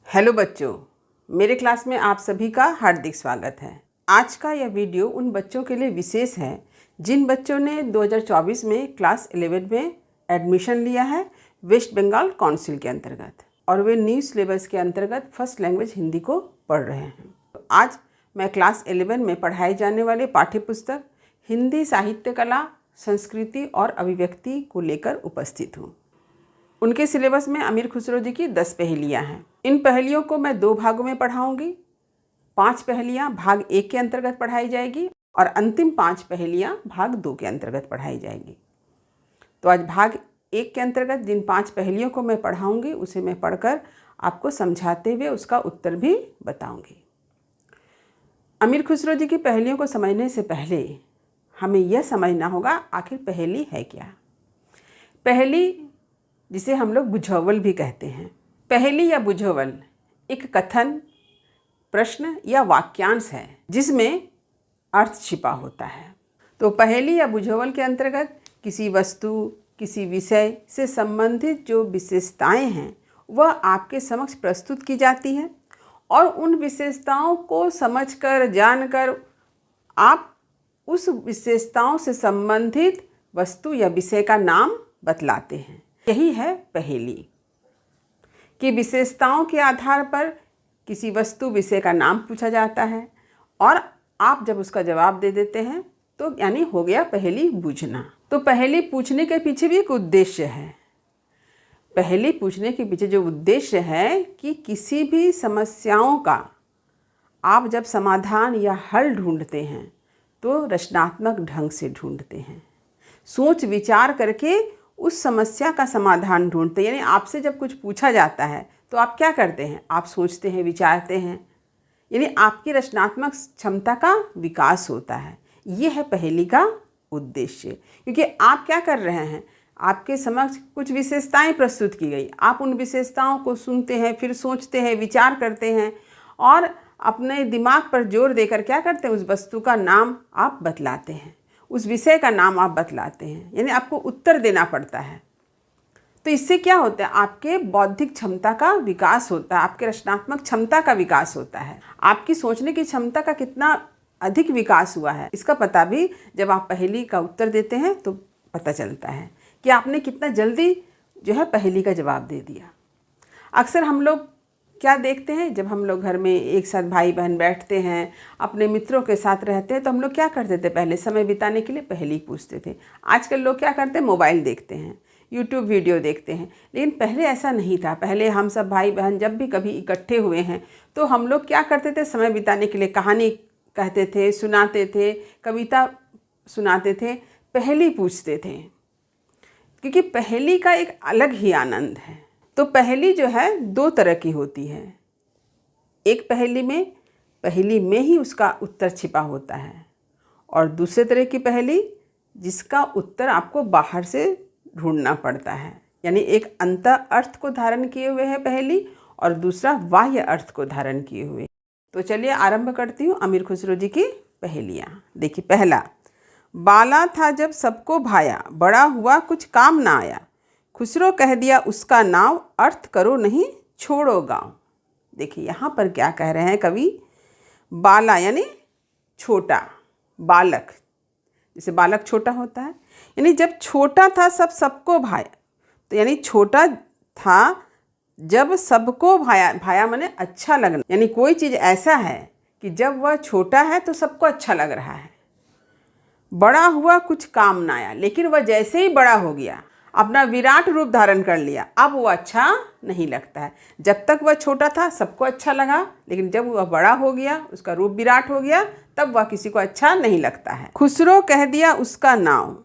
Hello बच्चों, मेरे class में आप सभी का हार्दिक स्वागत है। आज का यह वीडियो उन बच्चों के लिए विशेष है जिन बच्चों ने 2024 में क्लास 11 में एडमिशन लिया है वेस्ट बंगाल काउंसिल के अंतर्गत और वे न्यू सिलेबस के अंतर्गत फर्स्ट लैंग्वेज हिंदी को पढ़ रहे हैं। तो आज मैं क्लास 11 में पढ़ाए जाने वाले पाठ्यपुस्तक हिंदी साहित्य कला, संस्कृति और अभिव्यक्ति को लेकर उपस्थित हूँ। उनके सिलेबस में अमीर खुसरो जी की 10 पहेलियाँ हैं। इन पहेलियों को मैं 2 भागों में पढ़ाऊंगी। 5 पहेलियाँ भाग 1 के अंतर्गत पढ़ाई जाएगी और अंतिम 5 पहेलियाँ भाग 2 के अंतर्गत पढ़ाई जाएगी। तो आज भाग 1 के अंतर्गत जिन 5 पहेलियों को मैं पढ़ाऊंगी उसे मैं पढ़कर आपको समझाते हुए उसका उत्तर भी बताऊंगी। अमीर खुसरो जी की पहेलियों को समझने से पहले हमें यह समझना होगा आखिर पहेली है क्या। पहेली, जिसे हम लोग बुझावल भी कहते हैं, पहेली या बुझावल एक कथन, प्रश्न या वाक्यांश है जिसमें अर्थ छिपा होता है। तो पहेली या बुझावल के अंतर्गत किसी वस्तु, किसी विषय से संबंधित जो विशेषताएं हैं वह आपके समक्ष प्रस्तुत की जाती हैं और उन विशेषताओं को समझकर, जानकर आप उस विशेषताओं से संबंधित वस्तु या विषय का नाम बतलाते हैं। यही है पहेली कि विशेषताओं के आधार पर किसी वस्तु, विषय का नाम पूछा जाता है और आप जब उसका जवाब दे देते हैं तो यानी हो गया पहेली बूझना। तो पहेली पूछने के पीछे भी एक उद्देश्य है। पहेली पूछने के पीछे जो उद्देश्य है कि किसी भी समस्याओं का आप जब समाधान या हल ढूंढते हैं तो रचनात्मक ढंग से ढूंढते हैं, सोच विचार करके उस समस्या का समाधान ढूंढते हैं। यानी आपसे जब कुछ पूछा जाता है तो आप क्या करते हैं, आप सोचते हैं, विचारते हैं, यानी आपकी रचनात्मक क्षमता का विकास होता है। ये है पहेली का उद्देश्य। क्योंकि आप क्या कर रहे हैं, आपके समक्ष कुछ विशेषताएं प्रस्तुत की गई, आप उन विशेषताओं को सुनते हैं, फिर सोचते हैं, विचार करते हैं और अपने दिमाग पर जोर देकर क्या करते हैं, उस वस्तु का नाम आप बतलाते हैं, उस विषय का नाम आप बतलाते हैं, यानी आपको उत्तर देना पड़ता है। तो इससे क्या होता है, आपके बौद्धिक क्षमता का विकास होता है, आपके रचनात्मक क्षमता का विकास होता है। आपकी सोचने की क्षमता का कितना अधिक विकास हुआ है इसका पता भी जब आप पहेली का उत्तर देते हैं तो पता चलता है कि आपने कितना जल्दी जो है पहेली का जवाब दे दिया। अक्सर हम लोग क्या देखते हैं, जब हम लोग घर में एक साथ भाई बहन बैठते हैं, अपने मित्रों के साथ रहते हैं, तो हम लोग क्या करते थे, पहले समय बिताने के लिए पहेली पूछते थे। आजकल लोग क्या करते हैं, मोबाइल देखते हैं, यूट्यूब वीडियो देखते हैं। लेकिन पहले ऐसा नहीं था। पहले हम सब भाई बहन जब भी कभी इकट्ठे हुए हैं तो हम लोग क्या करते थे, समय बिताने के लिए कहानी कहते थे, सुनाते थे, कविता सुनाते थे, पहेली पूछते थे, क्योंकि पहेली का एक अलग ही आनंद है। तो पहेली जो है 2 तरह की होती है। एक पहेली में ही उसका उत्तर छिपा होता है और दूसरे तरह की पहेली जिसका उत्तर आपको बाहर से ढूंढना पड़ता है। यानी एक अंतः अर्थ को धारण किए हुए है पहेली और दूसरा बाह्य अर्थ को धारण किए हुए। तो चलिए आरंभ करती हूँ अमीर खुसरो जी की पहेलियाँ। देखिए, पहला, बाला था जब सबको भाया, बड़ा हुआ कुछ काम ना आया, खुसरो कह दिया उसका नाव, अर्थ करो नहीं छोड़ो गाँव। देखिए यहाँ पर क्या कह रहे हैं कवि, बाला यानी छोटा, बालक, जैसे बालक छोटा होता है, यानी जब छोटा था सब सबको भाया। तो यानी छोटा था जब सबको भाया, भाया माने अच्छा लगना, यानी कोई चीज़ ऐसा है कि जब वह छोटा है तो सबको अच्छा लग रहा है। बड़ा हुआ कुछ काम ना आया, लेकिन वह जैसे ही बड़ा हो गया, अपना विराट रूप धारण कर लिया, अब वो अच्छा नहीं लगता है। जब तक वह छोटा था सबको अच्छा लगा, लेकिन जब वह बड़ा हो गया, उसका रूप विराट हो गया, तब वह किसी को अच्छा नहीं लगता है। खुसरो कह दिया उसका नाव,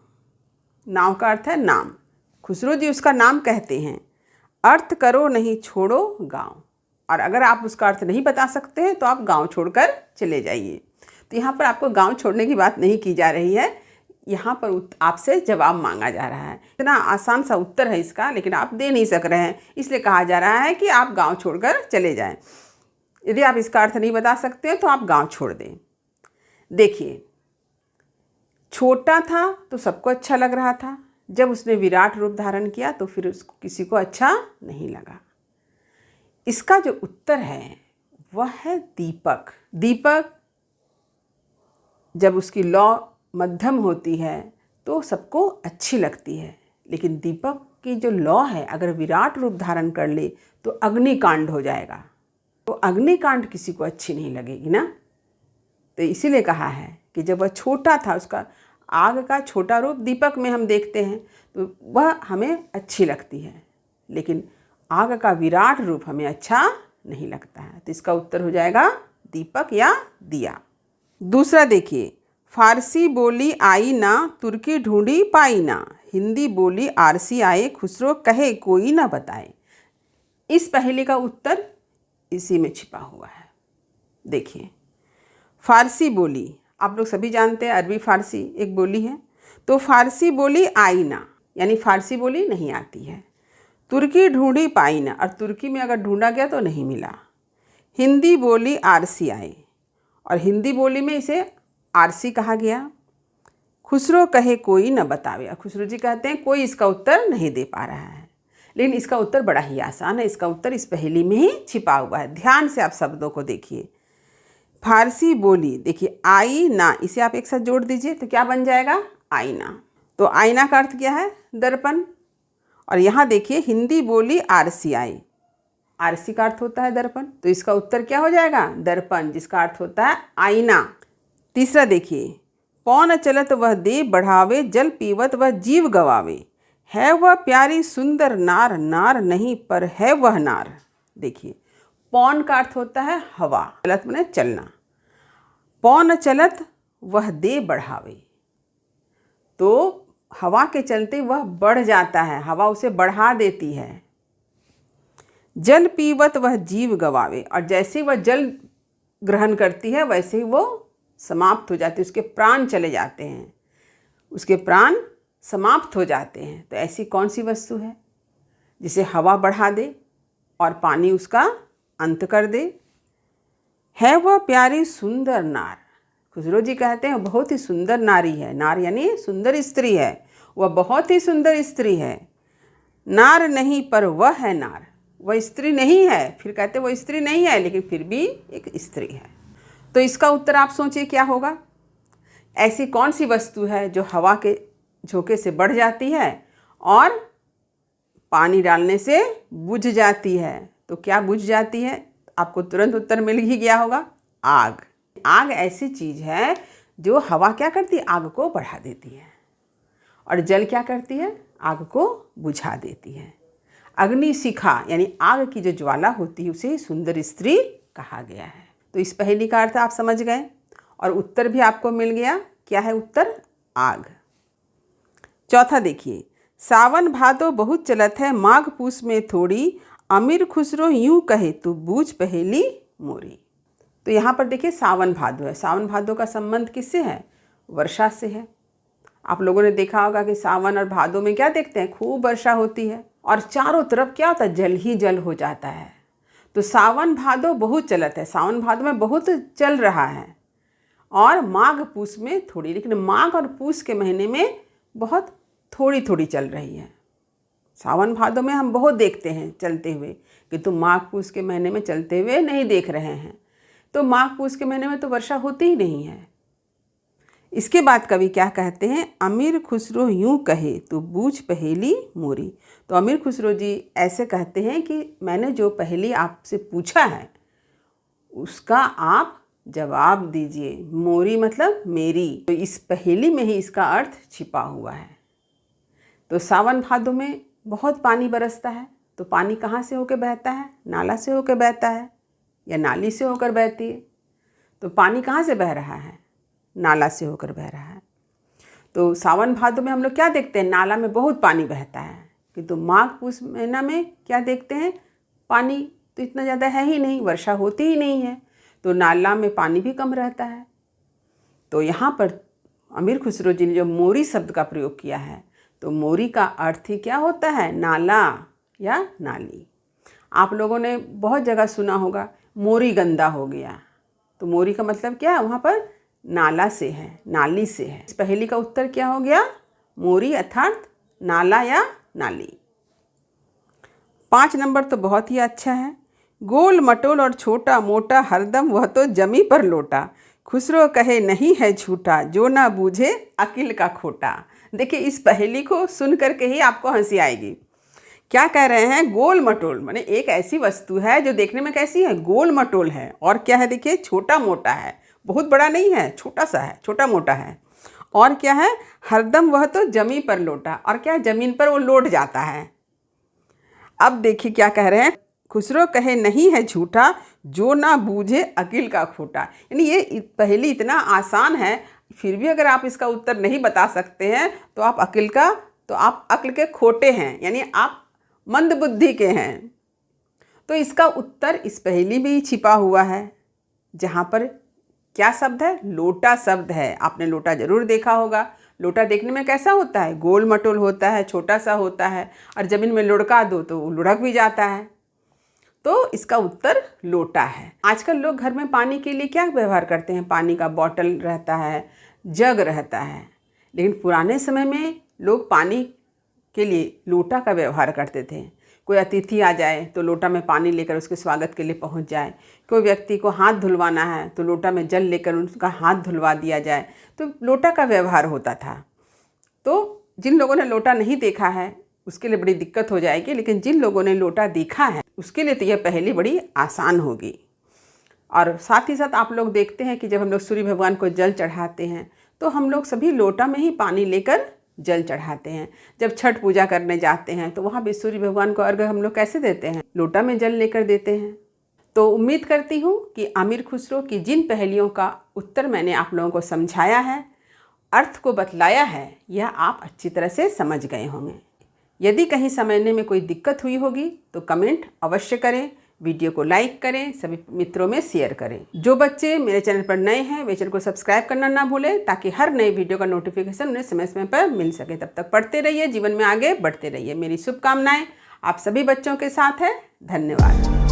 नाव का अर्थ है नाम, खुसरो जी उसका नाम कहते हैं, अर्थ करो नहीं छोड़ो गाँव। और अगर आप उसका अर्थ नहीं बता सकते हैं तो आप गाँव छोड़कर चले जाइए। तो यहाँ पर आपको गाँव छोड़ने की बात नहीं की जा रही है, यहाँ पर आपसे जवाब मांगा जा रहा है। इतना आसान सा उत्तर है इसका, लेकिन आप दे नहीं सक रहे हैं, इसलिए कहा जा रहा है कि आप गांव छोड़कर चले जाएं। यदि आप इसका अर्थ नहीं बता सकते हैं तो आप गांव छोड़ दें। देखिए, छोटा था तो सबको अच्छा लग रहा था, जब उसने विराट रूप धारण किया तो फिर उसको किसी को अच्छा नहीं लगा। इसका जो उत्तर है वह है दीपक। दीपक जब उसकी लौ मध्यम होती है तो सबको अच्छी लगती है, लेकिन दीपक की जो लौ है अगर विराट रूप धारण कर ले तो अग्निकांड हो जाएगा। तो अग्निकांड किसी को अच्छी नहीं लगेगी ना। तो इसीलिए कहा है कि जब वह छोटा था, उसका आग का छोटा रूप दीपक में हम देखते हैं तो वह हमें अच्छी लगती है, लेकिन आग का विराट रूप हमें अच्छा नहीं लगता है। तो इसका उत्तर हो जाएगा दीपक या दिया। दूसरा देखिए, फारसी बोली आई ना तुर्की ढूंढी पाई ना, हिंदी बोली आरसी आए खुसरो कहे कोई ना बताए। इस पहेली का उत्तर इसी में छिपा हुआ है। देखिए, फारसी बोली आप लोग सभी जानते हैं, अरबी फारसी एक बोली है। तो फारसी बोली आई ना यानी फारसी बोली नहीं आती है। तुर्की ढूंढी पाई ना, और तुर्की में अगर ढूंढा गया तो नहीं मिला। हिंदी बोली आरसी आए, और हिंदी बोली में इसे आरसी कहा गया। खुसरो कहे कोई न बतावे, खुसरो जी कहते हैं कोई इसका उत्तर नहीं दे पा रहा है। लेकिन इसका उत्तर बड़ा ही आसान है, इसका उत्तर इस पहेली में ही छिपा हुआ है। ध्यान से आप शब्दों को देखिए। फारसी बोली, देखिए आई ना, इसे आप एक साथ जोड़ दीजिए तो क्या बन जाएगा? आईना। तो आईना का अर्थ क्या है? दर्पण। और यहाँ देखिए हिंदी बोली आरसी आई, आरसी का अर्थ होता है दर्पण, तो इसका उत्तर क्या हो जाएगा? दर्पण, जिसका अर्थ होता है आईना। तीसरा देखिए, पौन चलत वह दे बढ़ावे, जल पीवत वह जीव गवावे, है वह प्यारी सुंदर नार, नार नहीं पर है वह नार। देखिए, पौन का अर्थ होता है हवा, चलत माने चलना। पौन चलत वह दे बढ़ावे, तो हवा के चलते वह बढ़ जाता है, हवा उसे बढ़ा देती है। जल पीवत वह जीव गवावे, और जैसे वह जल ग्रहण करती है वैसे ही वो समाप्त हो जाती है, उसके प्राण चले जाते हैं, उसके प्राण समाप्त हो जाते हैं। तो ऐसी कौन सी वस्तु है जिसे हवा बढ़ा दे और पानी उसका अंत कर दे? है वह प्यारी सुंदर नार। खुसरो जी कहते हैं बहुत ही सुंदर नारी है, नार यानी सुंदर स्त्री है, वह बहुत ही सुंदर स्त्री है। नार नहीं पर वह है नार, वह स्त्री नहीं है। फिर कहते वह स्त्री नहीं है लेकिन फिर भी एक स्त्री है। तो इसका उत्तर आप सोचिए क्या होगा? ऐसी कौन सी वस्तु है जो हवा के झोंके से बढ़ जाती है और पानी डालने से बुझ जाती है? तो क्या बुझ जाती है? आपको तुरंत उत्तर मिल ही गया होगा, आग। आग ऐसी चीज़ है जो हवा क्या करती है? आग को बढ़ा देती है। और जल क्या करती है? आग को बुझा देती है। अग्नि शिखा यानी आग की जो ज्वाला होती है उसे सुंदर स्त्री कहा गया है। तो इस पहेली का अर्थ आप समझ गए और उत्तर भी आपको मिल गया। क्या है उत्तर? आग। चौथा देखिए, सावन भादो बहुत चलत है, माघ पूस में थोड़ी, अमीर खुसरो यूं कहे तू बूझ पहेली मोरी। तो यहाँ पर देखिए सावन भादो है। सावन भादो का संबंध किससे है? वर्षा से है। आप लोगों ने देखा होगा कि सावन और भादो में क्या देखते हैं? खूब वर्षा होती है और चारों तरफ क्या होता है? जल ही जल हो जाता है। तो सावन भादो बहुत चलत है, सावन भादो में बहुत चल रहा है, और माघ पूस में थोड़ी, लेकिन माघ और पूस के महीने में बहुत थोड़ी थोड़ी चल रही है। सावन भादो में हम बहुत देखते हैं चलते हुए, कि तुम माघ पूस के महीने में चलते हुए नहीं देख रहे हैं। तो माघ पूस के महीने में तो वर्षा होती ही नहीं है। इसके बाद कवि क्या कहते हैं? अमीर खुसरो यूं कहे तू बूझ पहेली मोरी। तो अमीर खुसरो जी ऐसे कहते हैं कि मैंने जो पहेली आपसे पूछा है उसका आप जवाब दीजिए। मोरी मतलब मेरी। तो इस पहेली में ही इसका अर्थ छिपा हुआ है। तो सावन भादों में बहुत पानी बरसता है, तो पानी कहाँ से होकर बहता है? नाला से होकर बहता है या नाली से होकर बहती है? तो पानी कहाँ से बह रहा है? नाला से होकर बह रहा है। तो सावन भादों में हम लोग क्या देखते हैं? नाला में बहुत पानी बहता है। किंतु माघ पूस महीना में क्या देखते हैं? पानी तो इतना ज़्यादा है ही नहीं, वर्षा होती ही नहीं है, तो नाला में पानी भी कम रहता है। तो यहाँ पर अमीर खुसरो जी ने जो मोरी शब्द का प्रयोग किया है, तो मोरी का अर्थ ही क्या होता है? नाला या नाली। आप लोगों ने बहुत जगह सुना होगा मोरी गंदा हो गया। तो मोरी का मतलब क्या है? वहाँ पर नाला से है, नाली से है। इस पहेली का उत्तर क्या हो गया? मोरी अर्थात नाला या नाली। 5 नंबर तो बहुत ही अच्छा है। गोल मटोल और छोटा मोटा हरदम वह तो जमी पर लोटा, खुसरो कहे नहीं है झूठा, जो ना बूझे अकिल का खोटा। देखिए, इस पहेली को सुन करके ही आपको हंसी आएगी। क्या कह रहे हैं? गोल मटोल माने एक ऐसी वस्तु है जो देखने में कैसी है? गोल मटोल है। और क्या है? देखिए, छोटा मोटा है, बहुत बड़ा नहीं है, छोटा सा है, छोटा मोटा है। और क्या है? हरदम वह तो जमी पर लोटा, और क्या? जमीन पर वो लौट जाता है। अब देखिए क्या कह रहे हैं? खुसरो कहे नहीं है झूठा, जो ना बूझे अकिल का खोटा। यानी ये पहेली इतना आसान है, फिर भी अगर आप इसका उत्तर नहीं बता सकते हैं तो आप अक्ल के खोटे हैं, यानी आप मंद बुद्धि के हैं। तो इसका उत्तर इस पहेली में ही छिपा हुआ है, जहाँ पर क्या शब्द है? लोटा शब्द है। आपने लोटा जरूर देखा होगा। लोटा देखने में कैसा होता है? गोल मटोल होता है, छोटा सा होता है, और ज़मीन में लुढ़का दो तो वो लुढ़क भी जाता है। तो इसका उत्तर लोटा है। आजकल लोग घर में पानी के लिए क्या व्यवहार करते हैं? पानी का बॉटल रहता है, जग रहता है, लेकिन पुराने समय में लोग पानी के लिए लोटा का व्यवहार करते थे। कोई अतिथि आ जाए तो लोटा में पानी लेकर उसके स्वागत के लिए पहुंच जाए। कोई व्यक्ति को हाथ धुलवाना है तो लोटा में जल लेकर उनका हाथ धुलवा दिया जाए। तो लोटा का व्यवहार होता था। तो जिन लोगों ने लोटा नहीं देखा है उसके लिए बड़ी दिक्कत हो जाएगी, लेकिन जिन लोगों ने लोटा देखा है उसके लिए तो यह पहेली बड़ी आसान होगी। और साथ ही साथ आप लोग देखते हैं कि जब हम लोग सूर्य भगवान को जल चढ़ाते हैं तो हम लोग सभी लोटा में ही पानी लेकर जल चढ़ाते हैं। जब छठ पूजा करने जाते हैं तो वहाँ भी सूर्य भगवान को अर्घ्य हम लोग कैसे देते हैं? लोटा में जल लेकर देते हैं। तो उम्मीद करती हूँ कि आमिर खुसरो की जिन पहेलियों का उत्तर मैंने आप लोगों को समझाया है, अर्थ को बतलाया है, यह आप अच्छी तरह से समझ गए होंगे। यदि कहीं समझने में कोई दिक्कत हुई होगी तो कमेंट अवश्य करें, वीडियो को लाइक करें, सभी मित्रों में शेयर करें। जो बच्चे मेरे चैनल पर नए हैं वे चैनल को सब्सक्राइब करना ना भूलें, ताकि हर नए वीडियो का नोटिफिकेशन उन्हें समय समय पर मिल सके। तब तक पढ़ते रहिए, जीवन में आगे बढ़ते रहिए। मेरी शुभकामनाएं आप सभी बच्चों के साथ है। धन्यवाद।